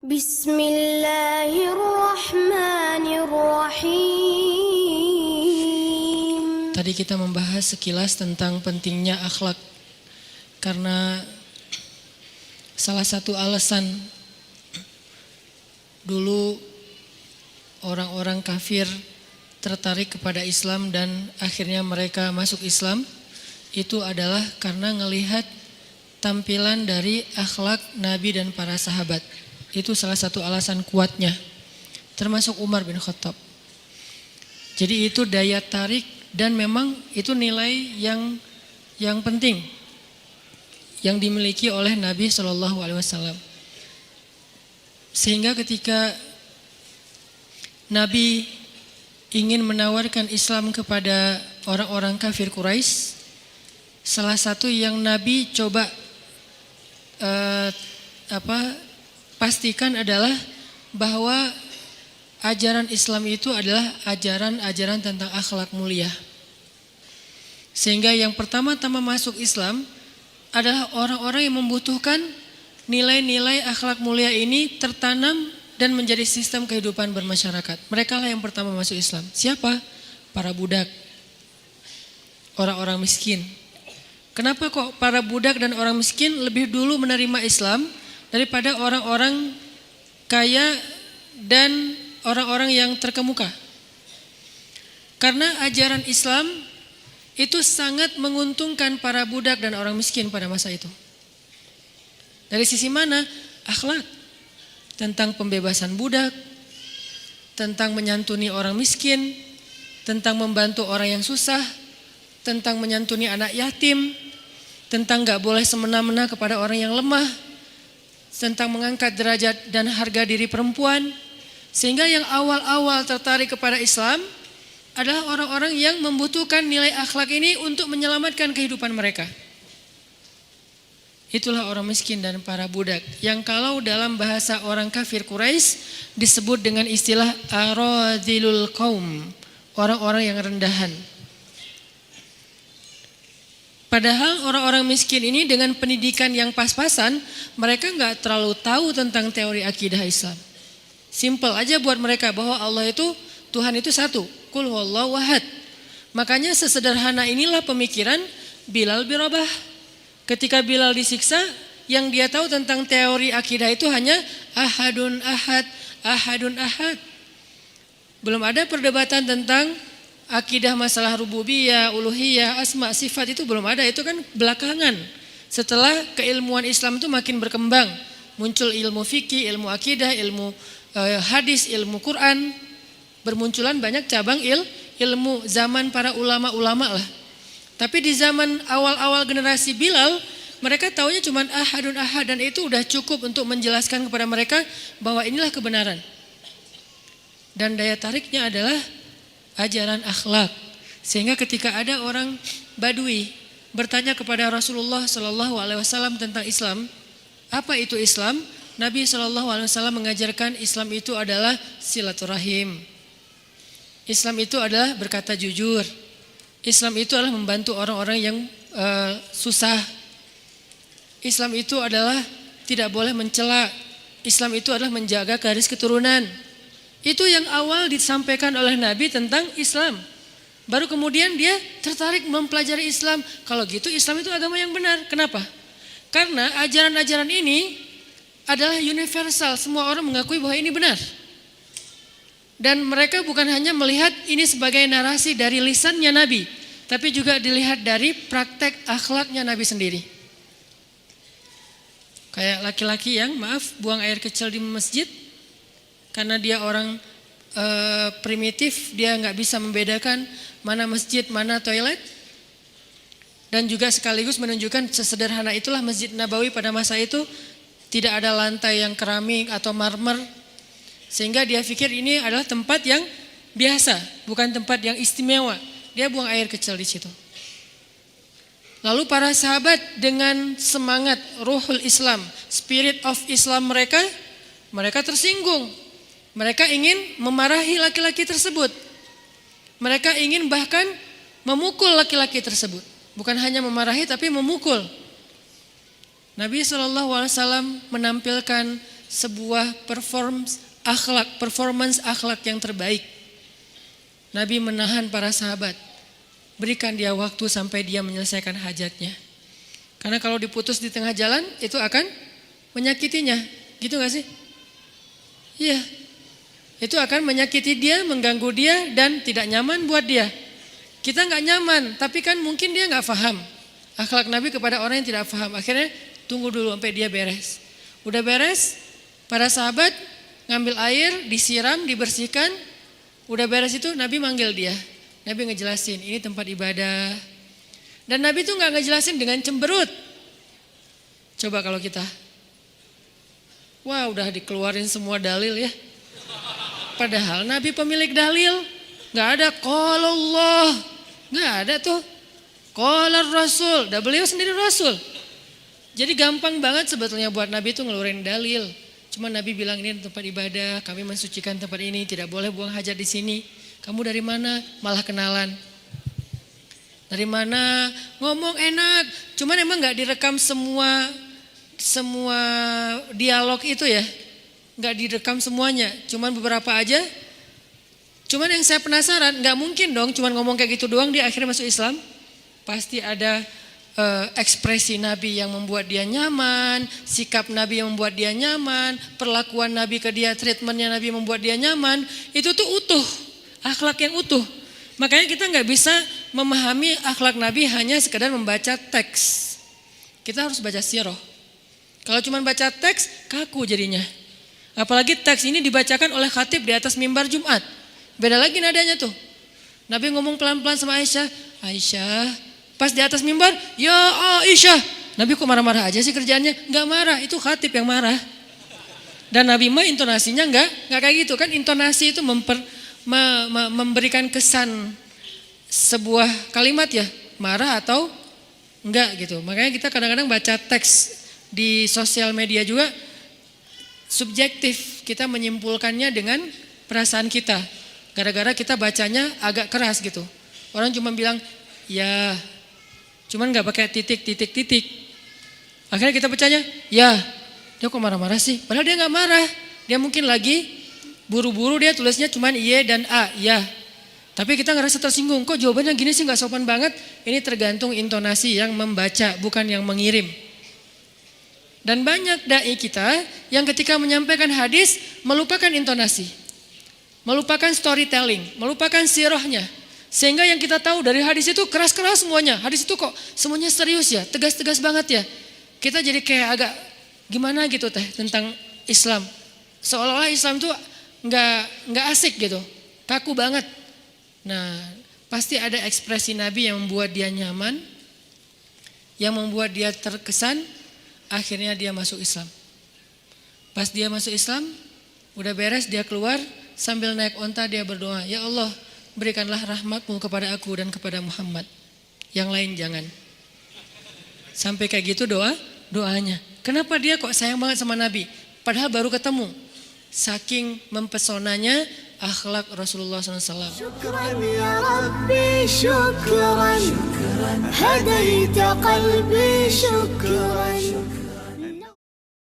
Bismillahirrahmanirrahim. Tadi kita membahas sekilas tentang pentingnya akhlak. Karena salah satu alasan dulu orang-orang kafir tertarik kepada Islam dan akhirnya mereka masuk Islam, itu adalah karena ngelihat tampilan dari akhlak Nabi dan para sahabat. Itu salah satu alasan kuatnya, termasuk Umar bin Khattab. Jadi itu daya tarik dan memang itu nilai yang penting yang dimiliki oleh Nabi SAW. Sehingga ketika Nabi ingin menawarkan Islam kepada orang-orang kafir Quraisy, salah satu yang Nabi coba pastikan adalah bahwa ajaran Islam itu adalah ajaran-ajaran tentang akhlak mulia. Sehingga yang pertama-tama masuk Islam adalah orang-orang yang membutuhkan nilai-nilai akhlak mulia ini tertanam dan menjadi sistem kehidupan bermasyarakat. Mereka lah yang pertama masuk Islam. Siapa? Para budak, orang-orang miskin. Kenapa kok para budak dan orang miskin lebih dulu menerima Islam daripada orang-orang kaya dan orang-orang yang terkemuka? Karena ajaran Islam itu sangat menguntungkan para budak dan orang miskin pada masa itu. Dari sisi mana? Akhlak. Tentang pembebasan budak, tentang menyantuni orang miskin, tentang membantu orang yang susah, tentang menyantuni anak yatim, tentang gak boleh semena-mena kepada orang yang lemah, tentang mengangkat derajat dan harga diri perempuan. Sehingga yang awal-awal tertarik kepada Islam adalah orang-orang yang membutuhkan nilai akhlak ini untuk menyelamatkan kehidupan mereka. Itulah orang miskin dan para budak, yang kalau dalam bahasa orang kafir Quraisy disebut dengan istilah aradhilul qaum, orang-orang yang rendahan. Padahal orang-orang miskin ini dengan pendidikan yang pas-pasan, mereka gak terlalu tahu tentang teori akidah Islam. Simple aja buat mereka bahwa Allah itu, Tuhan itu satu, Qul huwallahu ahad. Makanya sesederhana inilah pemikiran Bilal bin Rabah. Ketika Bilal disiksa, yang dia tahu tentang teori akidah itu hanya ahadun ahad, ahadun ahad. Belum ada perdebatan tentang akidah masalah rububiyah, uluhiyah, asma, sifat, itu belum ada. Itu kan belakangan. Setelah keilmuan Islam itu makin berkembang, muncul ilmu fikih, ilmu akidah, ilmu hadis, ilmu Quran. Bermunculan banyak cabang ilmu zaman para ulama-ulama lah. Tapi di zaman awal-awal generasi Bilal, mereka taunya cuma ahadun ahad, dan itu udah cukup untuk menjelaskan kepada mereka bahwa inilah kebenaran. Dan daya tariknya adalah ajaran akhlak. Sehingga ketika ada orang Badui bertanya kepada Rasulullah SAW tentang Islam, apa itu Islam? Nabi SAW mengajarkan Islam itu adalah silaturahim. Islam itu adalah berkata jujur. Islam itu adalah membantu orang-orang yang susah. Islam itu adalah tidak boleh mencela. Islam itu adalah menjaga garis keturunan. Itu yang awal disampaikan oleh Nabi tentang Islam. Baru kemudian dia tertarik mempelajari Islam. Kalau gitu Islam itu agama yang benar. Kenapa? Karena ajaran-ajaran ini adalah universal. Semua orang mengakui bahwa ini benar. Dan mereka bukan hanya melihat ini sebagai narasi dari lisannya Nabi, tapi juga dilihat dari praktek akhlaknya Nabi sendiri. Kayak laki-laki yang buang air kecil di masjid, karena dia orang primitif, dia gak bisa membedakan mana masjid, mana toilet. Dan juga sekaligus menunjukkan sesederhana itulah Masjid Nabawi pada masa itu, tidak ada lantai yang keramik atau marmer. Sehingga dia pikir ini adalah tempat yang biasa, bukan tempat yang istimewa. Dia buang air kecil di situ. Lalu para sahabat dengan semangat ruhul Islam, spirit of Islam mereka tersinggung. Mereka ingin memarahi laki-laki tersebut. Mereka ingin bahkan memukul laki-laki tersebut. Bukan hanya memarahi tapi memukul. Nabi SAW menampilkan sebuah performance akhlak yang terbaik. Nabi menahan para sahabat, berikan dia waktu sampai dia menyelesaikan hajatnya. Karena kalau diputus di tengah jalan itu akan menyakitinya, gitu gak sih? Iya, itu akan menyakiti dia, mengganggu dia dan tidak nyaman buat dia. Kita gak nyaman, tapi kan mungkin dia gak paham. Akhlak Nabi kepada orang yang tidak paham, akhirnya tunggu dulu sampai dia beres. Udah beres, para sahabat ngambil air, disiram, dibersihkan. Udah beres itu Nabi manggil dia. Nabi ngejelasin, ini tempat ibadah. Dan Nabi tuh gak ngejelasin dengan cemberut. Coba kalau kita, wah udah dikeluarin semua dalil ya. Padahal Nabi pemilik dalil. Gak ada qala Allah, gak ada tuh. Qala Rasul, dan beliau sendiri Rasul. Jadi gampang banget sebetulnya buat Nabi tuh ngeluarin dalil. Cuma Nabi bilang ini tempat ibadah, kami mensucikan tempat ini, tidak boleh buang hajat di sini. Kamu dari mana? Malah kenalan. Dari mana? Ngomong enak. Cuman emang nggak direkam semua dialog itu ya, nggak direkam semuanya. Cuman beberapa aja. Cuman yang saya penasaran, nggak mungkin dong, cuman ngomong kayak gitu doang dia akhirnya masuk Islam. Pasti ada ekspresi Nabi yang membuat dia nyaman, sikap Nabi yang membuat dia nyaman, perlakuan Nabi ke dia, treatmentnya Nabi membuat dia nyaman. Itu tuh utuh, akhlak yang utuh. Makanya kita nggak bisa memahami akhlak Nabi hanya sekedar membaca teks. Kita harus baca sirah. Kalau cuma baca teks, kaku jadinya. Apalagi teks ini dibacakan oleh khatib di atas mimbar Jumat. Beda lagi nadanya tuh. Nabi ngomong pelan-pelan sama Aisyah. Aisyah, pas di atas mimbar, ya Aisyah. Nabi kok marah-marah aja sih kerjaannya? Nggak marah, itu khatib yang marah. Dan Nabi mah intonasinya nggak kayak gitu kan. Intonasi itu memberikan kesan sebuah kalimat ya, marah atau enggak gitu. Makanya kita kadang-kadang baca teks di sosial media juga subjektif, kita menyimpulkannya dengan perasaan kita. Gara-gara kita bacanya agak keras gitu. Orang cuma bilang ya, cuman nggak pakai titik. Akhirnya kita bacanya ya, dia kok marah-marah sih? Padahal dia nggak marah, dia mungkin lagi buru-buru, dia tulisnya cuman iya dan a, ya. Tapi kita ngerasa tersinggung, kok jawabannya gini sih nggak sopan banget. Ini tergantung intonasi yang membaca, bukan yang mengirim. Dan banyak dai kita yang ketika menyampaikan hadis melupakan intonasi, melupakan storytelling, melupakan sirahnya. Sehingga yang kita tahu dari hadis itu keras-keras semuanya. Hadis itu kok semuanya serius ya, tegas-tegas banget ya. Kita jadi kayak agak gimana gitu teh tentang Islam. Seolah-olah Islam itu nggak asik gitu, kaku banget. Nah, pasti ada ekspresi Nabi yang membuat dia nyaman, yang membuat dia terkesan. Akhirnya dia masuk Islam. Pas dia masuk Islam, udah beres dia keluar sambil naik onta dia berdoa, ya Allah, berikanlah rahmatmu kepada aku dan kepada Muhammad. Yang lain jangan. Sampai kayak gitu doanya. Kenapa dia kok sayang banget sama Nabi? Padahal baru ketemu. Saking mempesonanya akhlak Rasulullah SAW. Syukran ya Rabbi, syukran. Hadaita qalbi, syukran.